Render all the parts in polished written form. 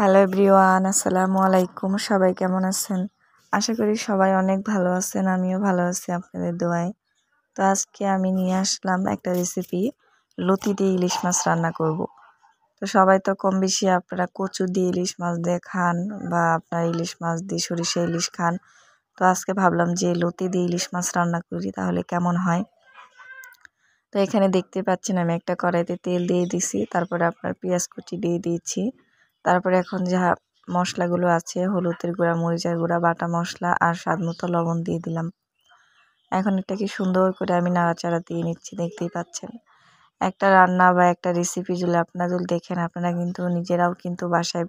Hello everyone, আসসালামু আলাইকুম। সবাই কেমন আছেন? আশা করি সবাই অনেক ভালো আছেন। আমিও ভালো আছি আপনাদের দোয়ায়। তো আজকে আমি নিয়ে আসলাম একটা রেসিপি, লতি দিয়ে ইলিশ মাছ রান্না করব। তো সবাই তো কম বেশি আপনারা কচু দিয়ে ইলিশ মাছ দিয়ে খান, বা আপনার ইলিশ মাছ দিয়ে সরিষা ইলিশ খান। তো আজকে ভাবলাম যে লতি দিয়ে ইলিশ মাছ রান্না করি, তাহলে কেমন হয়। তো এখানে দেখতে পাচ্ছেন আমি একটা কড়াইতে তেল দিয়ে দিছি, তারপরে আপনার পেঁয়াজ কুচি দিয়ে দিয়েছি। তারপরে এখন যা মশলাগুলো আছে, হলুদের গুঁড়া, মরিচের গুঁড়া, বাটা মশলা আর স্বাদ মতো লবণ দিয়ে দিলাম। এখন এটাকে সুন্দর করে আমি নাড়াচাড়া দিয়ে নিচ্ছি। দেখতেই পাচ্ছেন, একটা রান্না বা একটা রেসিপি যদি আপনারা দেখেন, আপনারা কিন্তু নিজেরাও কিন্তু বাসায়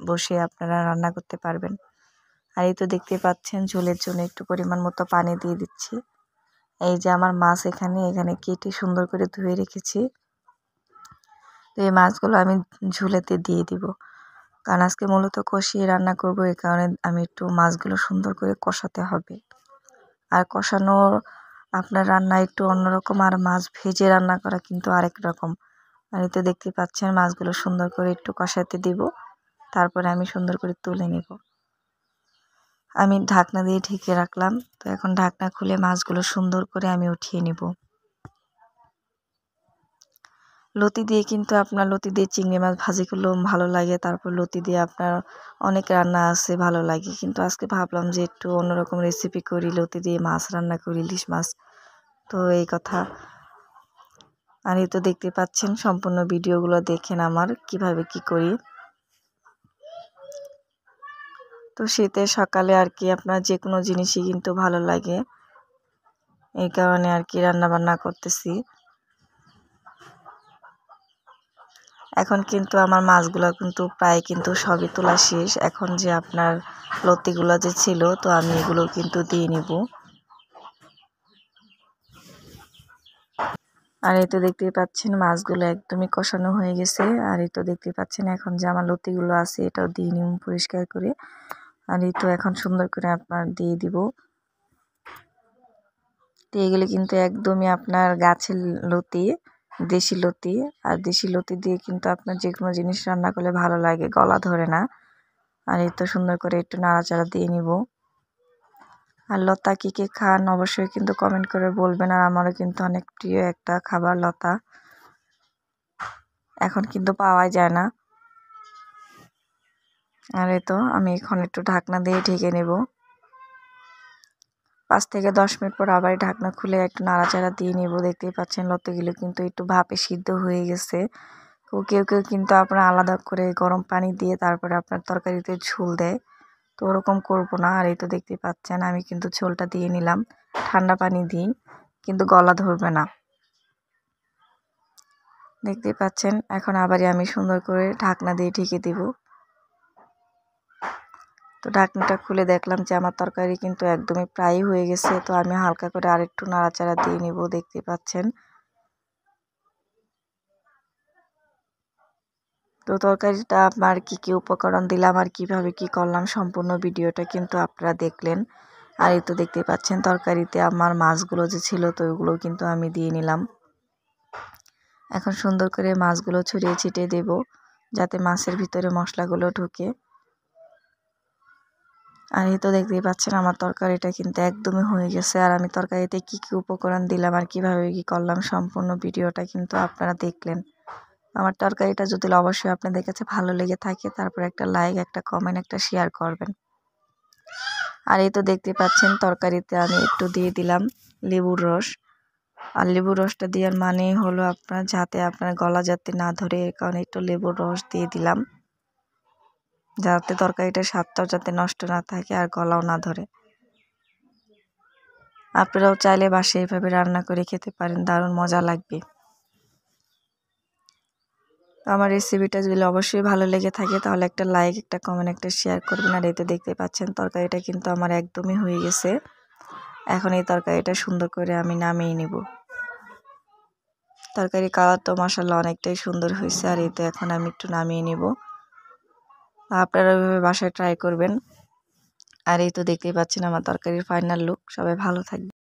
বসে আপনারা রান্না করতে পারবেন। আর এই তো দেখতে পাচ্ছেন, ঝোলের জন্য একটু পরিমাণ মতো পানি দিয়ে দিচ্ছি। এই যে আমার মাছ এখানে কেটে সুন্দর করে ধুয়ে রেখেছি। তো এই মাছগুলো আমি ঝোলেতে দিয়ে দিব, কারণ আজকে মূলত কষিয়ে রান্না করব। এই কারণে আমি একটু মাছগুলো সুন্দর করে কষাতে হবে। আর কষানো আপনার রান্না একটু অন্যরকম, আর মাছ ভেজে রান্না করা কিন্তু আরেক রকম। আর এই তো দেখতে পাচ্ছেন, মাছগুলো সুন্দর করে একটু কষাতে দিব, তারপরে আমি সুন্দর করে তুলে নিব। আমি ঢাকনা দিয়ে ঢেকে রাখলাম। তো এখন ঢাকনা খুলে মাছগুলো সুন্দর করে আমি উঠিয়ে নিব। লতি দিয়ে কিন্তু আপনার লতি দিয়ে চিংড়ি মাছ ভাজি করলেও ভালো লাগে। তারপর লতি দিয়ে আপনার অনেক রান্না আছে ভালো লাগে, কিন্তু আজকে ভাবলাম যে একটু অন্যরকম রেসিপি করি, লতি দিয়ে মাছ রান্না করি, ইলিশ মাছ। তো এই কথা। আর এই তো দেখতে পাচ্ছেন, সম্পূর্ণ ভিডিওগুলো দেখেন আমার কিভাবে কি করি। তো শীতের সকালে আর কি আপনার যে কোনো জিনিসই কিন্তু ভালো লাগে, এই কারণে আর কি রান্না বান্না করতেছি। এখন কিন্তু আমার মাছগুলো কিন্তু প্রায় কিন্তু সবই তোলা শেষ। এখন যে আপনার লতিগুলো যে ছিল, তো আমি এগুলো কিন্তু দিয়ে নিব। আর এই তো দেখতেই পাচ্ছেন, মাছগুলো একদমই কষানো হয়ে গেছে। আর এই তো দেখতে পাচ্ছেন, এখন যে আমার লতিগুলো আছে এটাও দিয়ে নিব পরিষ্কার করে। আর এই তো এখন সুন্দর করে আপনার দিয়ে দিব। দিয়ে গেলে কিন্তু একদমই আপনার গাছের লতি, দেশি লতি। আর দেশি লতি দিয়ে কিন্তু আপনার যে কোনো জিনিস রান্না করলে ভালো লাগে, গলা ধরে না। আর এই তো সুন্দর করে একটু নাড়াচাড়া দিয়ে নিব। আর লতা কী কী খান অবশ্যই কিন্তু কমেন্ট করে বলবেন। আর আমারও কিন্তু অনেক প্রিয় একটা খাবার লতা, এখন কিন্তু পাওয়াই যায় না। আর এই তো আমি এখন একটু ঢাকনা দিয়ে ঢেকে নেব। 5 থেকে 10 মিনিট পর আবার ঢাকনা খুলে একটু নাড়াচাড়া দিয়ে নিব। দেখতেই পাচ্ছেন লতাগুলো কিন্তু একটু ভাপে সিদ্ধ হয়ে গেছে। তো কেউ কেউ কিন্তু আপনার আলাদা করে গরম পানি দিয়ে তারপরে আপনার তরকারিতে ঝোল দেয়, তো ওরকম করবো না। আর এই তো দেখতে পাচ্ছেন, আমি কিন্তু ঝোলটা দিয়ে নিলাম ঠান্ডা পানি দিই, কিন্তু গলা ধরবে না। দেখতেই পাচ্ছেন, এখন আবারই আমি সুন্দর করে ঢাকনা দিয়ে ঢেকে দিব। তো ঢাকনাটা খুলে দেখলাম যে আমার তরকারি কিন্তু একদমই প্রায় হয়ে গেছে। তো আমি হালকা করে আরেকটু নাড়াচাড়া দিয়ে নিব। দেখতে পাচ্ছেন, তো তরকারিটা আমার কী কী উপকরণ দিলাম আর কিভাবে কি করলাম, সম্পূর্ণ ভিডিওটা কিন্তু আপনারা দেখলেন। আর এই তো দেখতে পাচ্ছেন, তরকারিতে আমার মাছগুলো যে ছিল, তো ওগুলো কিন্তু আমি দিয়ে নিলাম। এখন সুন্দর করে মাছগুলো ছড়িয়ে ছিটিয়ে দেব, যাতে মাছের ভিতরে মশলাগুলো ঢুকে। আর এই তো দেখতেই পাচ্ছেন, আমার তরকারিটা কিন্তু একদমই হয়ে গেছে। আর আমি তরকারিতে কি কি উপকরণ দিলাম আর কিভাবে কি করলাম, সম্পূর্ণ ভিডিওটা কিন্তু আপনারা দেখলেন। আমার তরকারিটা যদি অবশ্যই আপনাদের কাছে ভালো লেগে থাকে, তারপর একটা লাইক, একটা কমেন্ট, একটা শেয়ার করবেন। আর এই তো দেখতে পাচ্ছেন, তরকারিতে আমি একটু দিয়ে দিলাম লেবুর রস। আর লেবুর রসটা দেওয়ার মানে হলো আপনার যাতে আপনার গলা যাতে না ধরে, এর কারণে একটু লেবুর রস দিয়ে দিলাম, যাতে তরকারিটার স্বাদটাও যাতে নষ্ট না থাকে আর গলাও না ধরে। আপনারাও চাইলে বাসায় এইভাবে রান্না করে খেতে পারেন, দারুণ মজা লাগবে। আমার রেসিপিটা যদি অবশ্যই ভালো লেগে থাকে, তাহলে একটা লাইক, একটা কমেন্ট, একটা শেয়ার করবেন। আর এই তো দেখতে পাচ্ছেন, তরকারিটা কিন্তু আমার একদমই হয়ে গেছে। এখন এই তরকারিটা সুন্দর করে আমি নামিয়ে নিব। তরকারি কালারটা মাশাআল্লাহ অনেকটাই সুন্দর হয়েছে। আর এই তো এখন আমি একটু নামিয়ে নিব। আপনারা ওইভাবে বাসায় ট্রাই করবেন। আর এই তো দেখতেই পাচ্ছেন আমার তরকারির ফাইনাল লুক। সবাই ভালো থাকবে।